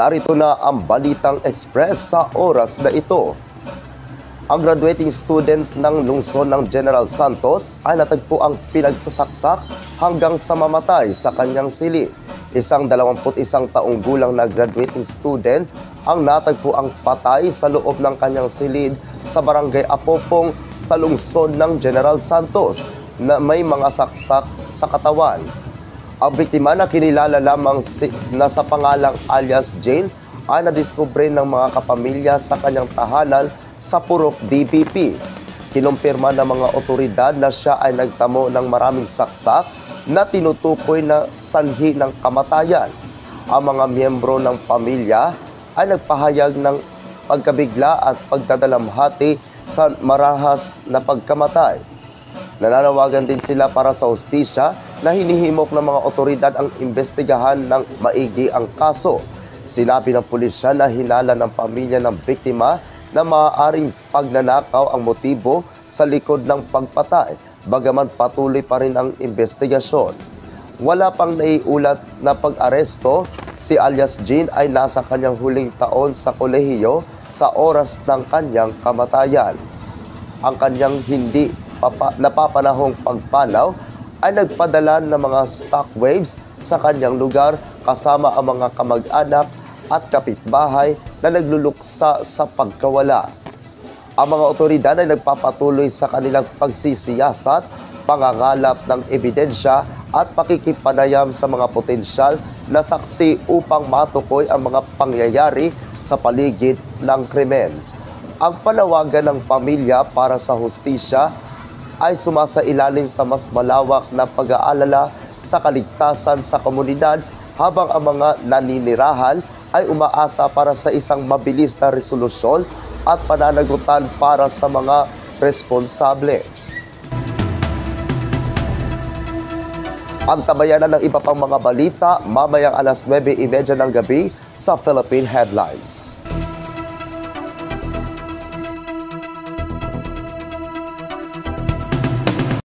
Narito na ang Balitang Express sa oras na ito. Ang graduating student ng lungsod ng General Santos ay natagpo ang pinagsasaksak hanggang sa mamatay sa kanyang silid. Isang 21 taong gulang na graduating student ang natagpo ang patay sa loob ng kanyang silid sa barangay Apopong sa lungsod ng General Santos na may mga saksak sa katawan. Ang biktima na kinilala lamang na sa pangalang alias Jane ay nadiskubre ng mga kapamilya sa kanyang tahanan sa Purok DPP. Kinumpirma ng mga otoridad na siya ay nagtamo ng maraming saksak na tinutukoy na sanhi ng kamatayan. Ang mga miyembro ng pamilya ay nagpahayag ng pagkabigla at pagdadalamhati sa marahas na pagkamatay. Nananawagan din sila para sa hustisya na hinihimok ng mga otoridad ang imbestigahan ng maigi ang kaso. Sinabi ng pulisya na hinala ng pamilya ng biktima na maaaring pagnanakaw ang motibo sa likod ng pagpatay, bagaman patuloy pa rin ang investigasyon. Wala pang naiulat na pag-aresto, si alias Jean ay nasa kanyang huling taon sa kolehiyo sa oras ng kanyang kamatayan. Ang kanyang hindi napapanahong pagpanaw ay nagpadala ng mga shockwaves sa kanyang lugar kasama ang mga kamag-anak at kapitbahay na nagluluksa sa pagkawala. Ang mga otoridad ay nagpapatuloy sa kanilang pagsisiyasat, pangangalap ng ebidensya at pakikipanayam sa mga potensyal na saksi upang matukoy ang mga pangyayari sa paligid ng krimen. Ang panawagan ng pamilya para sa hustisya ay sumasailalim sa mas malawak na pag-aalala sa kaligtasan sa komunidad habang ang mga naninirahan ay umaasa para sa isang mabilis na resolusyon at pananagutan para sa mga responsable. Antabayanan ng iba pang mga balita mamayang alas 9:30 ng gabi sa Philippine Headlines.